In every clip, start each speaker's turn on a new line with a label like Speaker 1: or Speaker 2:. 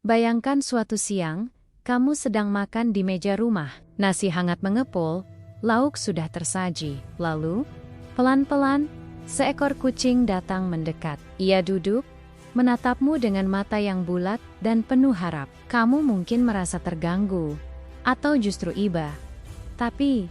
Speaker 1: Bayangkan suatu siang, kamu sedang makan di meja rumah. Nasi hangat mengepul, lauk sudah tersaji. Lalu, pelan-pelan, seekor kucing datang mendekat. Ia duduk, menatapmu dengan mata yang bulat dan penuh harap. Kamu mungkin merasa terganggu, atau justru iba. Tapi,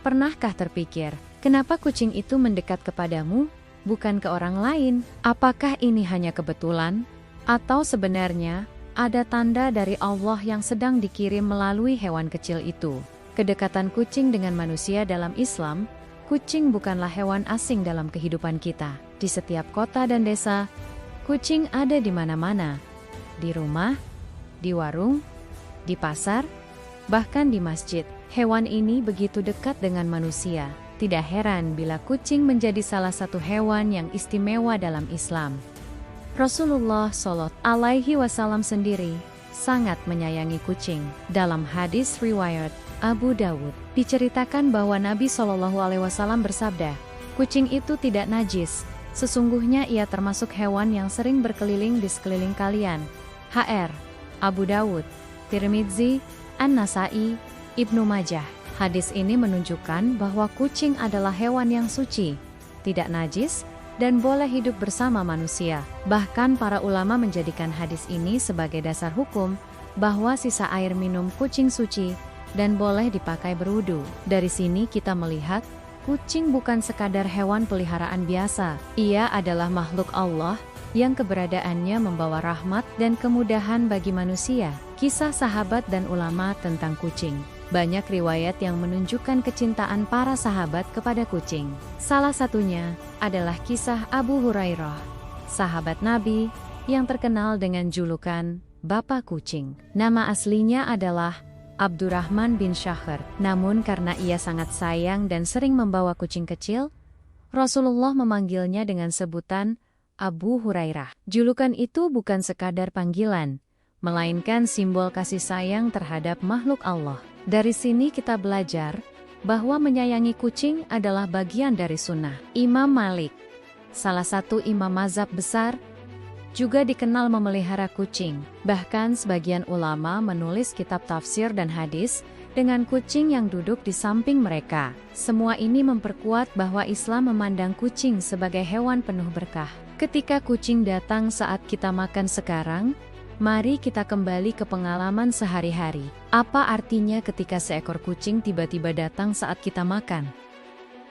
Speaker 1: pernahkah terpikir, kenapa kucing itu mendekat kepadamu, bukan ke orang lain? Apakah ini hanya kebetulan? Atau sebenarnya, ada tanda dari Allah yang sedang dikirim melalui hewan kecil itu? Kedekatan kucing dengan manusia dalam Islam, kucing bukanlah hewan asing dalam kehidupan kita. Di setiap kota dan desa, kucing ada di mana-mana. Di rumah, di warung, di pasar, bahkan di masjid. Hewan ini begitu dekat dengan manusia. Tidak heran bila kucing menjadi salah satu hewan yang istimewa dalam Islam. Rasulullah SAW sendiri sangat menyayangi kucing. Dalam hadis riwayat Abu Dawud, diceritakan bahwa Nabi SAW bersabda, "Kucing itu tidak najis. Sesungguhnya ia termasuk hewan yang sering berkeliling di sekeliling kalian." HR Abu Dawud, Tirmidzi, An-Nasai, Ibnu Majah. Hadis ini menunjukkan bahwa kucing adalah hewan yang suci, tidak najis, dan boleh hidup bersama manusia. Bahkan para ulama menjadikan hadis ini sebagai dasar hukum bahwa sisa air minum kucing suci dan boleh dipakai berwudu. Dari sini kita melihat, kucing bukan sekadar hewan peliharaan biasa. Ia adalah makhluk Allah yang keberadaannya membawa rahmat dan kemudahan bagi manusia. Kisah sahabat dan ulama tentang kucing. Banyak riwayat yang menunjukkan kecintaan para sahabat kepada kucing. Salah satunya adalah kisah Abu Hurairah, sahabat Nabi yang terkenal dengan julukan Bapak Kucing. Nama aslinya adalah Abdurrahman bin Syahr. Namun karena ia sangat sayang dan sering membawa kucing kecil, Rasulullah memanggilnya dengan sebutan Abu Hurairah. Julukan itu bukan sekadar panggilan, melainkan simbol kasih sayang terhadap makhluk Allah. Dari sini kita belajar bahwa menyayangi kucing adalah bagian dari sunnah. Imam Malik, salah satu imam mazhab besar, juga dikenal memelihara kucing. Bahkan sebagian ulama menulis kitab tafsir dan hadis dengan kucing yang duduk di samping mereka. Semua ini memperkuat bahwa Islam memandang kucing sebagai hewan penuh berkah. Ketika kucing datang saat kita makan sekarang, mari kita kembali ke pengalaman sehari-hari. Apa artinya ketika seekor kucing tiba-tiba datang saat kita makan?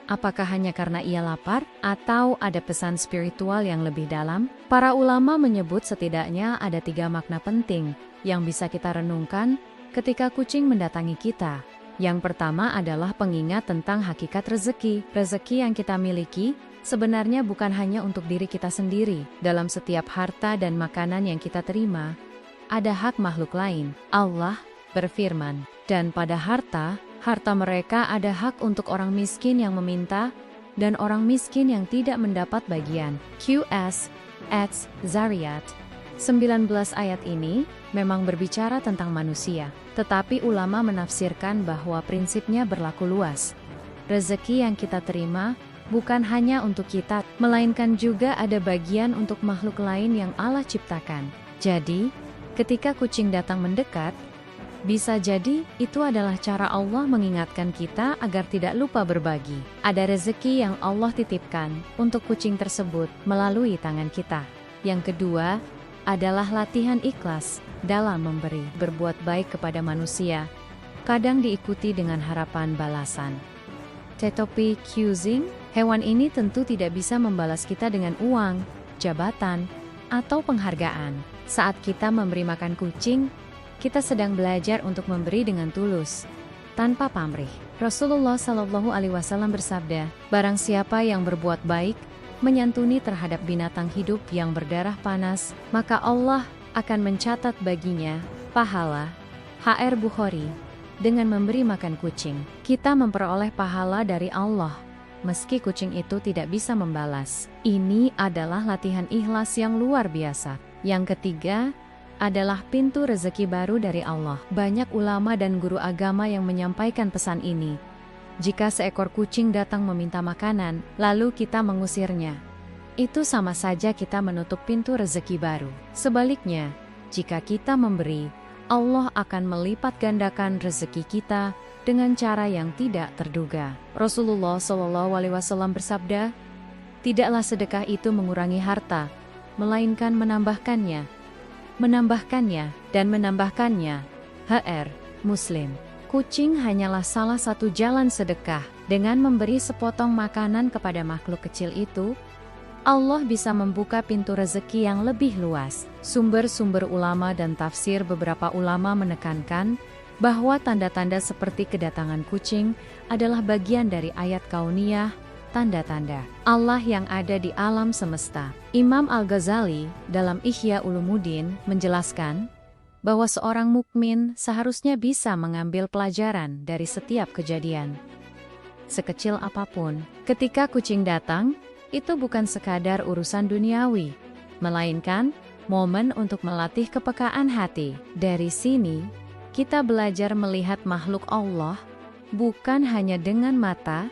Speaker 1: Apakah hanya karena ia lapar, atau ada pesan spiritual yang lebih dalam? Para ulama menyebut setidaknya ada 3 makna penting yang bisa kita renungkan ketika kucing mendatangi kita. Yang pertama adalah pengingat tentang hakikat rezeki. Rezeki yang kita miliki sebenarnya bukan hanya untuk diri kita sendiri. Dalam setiap harta dan makanan yang kita terima, ada hak makhluk lain. Allah berfirman, "Dan pada harta mereka ada hak untuk orang miskin yang meminta, dan orang miskin yang tidak mendapat bagian." QS Zariyat 19 ayat ini memang berbicara tentang manusia, tetapi ulama menafsirkan bahwa prinsipnya berlaku luas. Rezeki yang kita terima bukan hanya untuk kita, melainkan juga ada bagian untuk makhluk lain yang Allah ciptakan. Jadi, ketika kucing datang mendekat, bisa jadi itu adalah cara Allah mengingatkan kita agar tidak lupa berbagi. Ada rezeki yang Allah titipkan untuk kucing tersebut melalui tangan kita. Yang kedua adalah latihan ikhlas dalam memberi. Berbuat baik kepada manusia kadang diikuti dengan harapan balasan. Tetapi kucing, hewan ini tentu tidak bisa membalas kita dengan uang, jabatan, atau penghargaan. Saat kita memberi makan kucing, kita sedang belajar untuk memberi dengan tulus, tanpa pamrih. Rasulullah SAW bersabda, "Barang siapa yang berbuat baik, menyantuni terhadap binatang hidup yang berdarah panas, maka Allah akan mencatat baginya pahala." HR Bukhari. Dengan memberi makan kucing, kita memperoleh pahala dari Allah, meski kucing itu tidak bisa membalas. Ini adalah latihan ikhlas yang luar biasa. Yang ketiga adalah pintu rezeki baru dari Allah. Banyak ulama dan guru agama yang menyampaikan pesan ini. Jika seekor kucing datang meminta makanan, lalu kita mengusirnya, itu sama saja kita menutup pintu rezeki baru. Sebaliknya, Jika kita memberi, Allah akan melipat gandakan rezeki kita dengan cara yang tidak terduga. Rasulullah SAW bersabda, "Tidaklah sedekah itu mengurangi harta, melainkan menambahkannya, dan menambahkannya." HR Muslim. Kucing hanyalah salah satu jalan sedekah. Dengan memberi sepotong makanan kepada makhluk kecil itu, Allah bisa membuka pintu rezeki yang lebih luas. Sumber-sumber ulama dan tafsir beberapa ulama menekankan bahwa tanda-tanda seperti kedatangan kucing adalah bagian dari ayat kauniyah, tanda-tanda Allah yang ada di alam semesta. Imam Al-Ghazali dalam Ihya Ulumuddin menjelaskan bahwa seorang mukmin seharusnya bisa mengambil pelajaran dari setiap kejadian. Sekecil apapun, ketika kucing datang, itu bukan sekadar urusan duniawi, melainkan momen untuk melatih kepekaan hati. Dari sini, kita belajar melihat makhluk Allah bukan hanya dengan mata,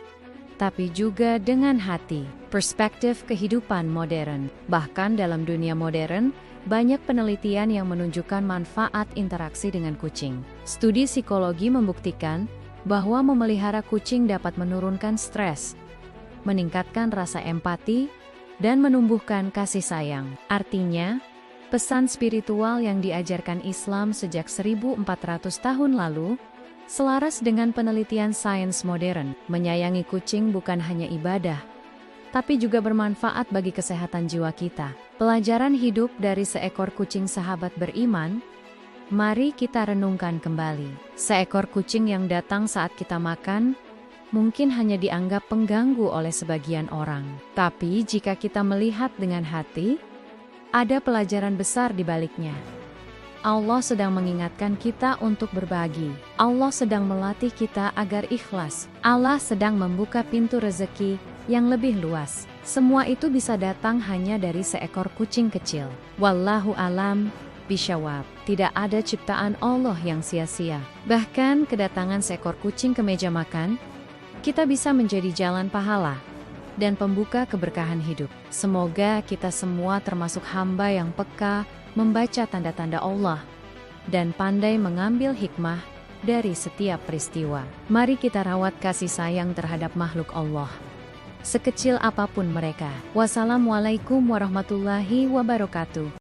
Speaker 1: tapi juga dengan hati. Perspektif kehidupan modern. Bahkan dalam dunia modern, banyak penelitian yang menunjukkan manfaat interaksi dengan kucing. Studi psikologi membuktikan bahwa memelihara kucing dapat menurunkan stres, meningkatkan rasa empati, dan menumbuhkan kasih sayang. Artinya, pesan spiritual yang diajarkan Islam sejak 1400 tahun lalu selaras dengan penelitian sains modern. Menyayangi kucing bukan hanya ibadah, tapi juga bermanfaat bagi kesehatan jiwa kita. Pelajaran hidup dari seekor kucing sahabat beriman, mari kita renungkan kembali. Seekor kucing yang datang saat kita makan, mungkin hanya dianggap pengganggu oleh sebagian orang. Tapi jika kita melihat dengan hati, ada pelajaran besar di baliknya. Allah sedang mengingatkan kita untuk berbagi. Allah sedang melatih kita agar ikhlas. Allah sedang membuka pintu rezeki yang lebih luas. Semua itu bisa datang hanya dari seekor kucing kecil. Wallahu alam bishawab. Tidak ada ciptaan Allah yang sia-sia. Bahkan kedatangan seekor kucing ke meja makan, kita bisa menjadi jalan pahala dan pembuka keberkahan hidup. Semoga kita semua termasuk hamba yang peka membaca tanda-tanda Allah dan pandai mengambil hikmah dari setiap peristiwa. Mari kita rawat kasih sayang terhadap makhluk Allah, sekecil apapun mereka. Wassalamualaikum warahmatullahi wabarakatuh.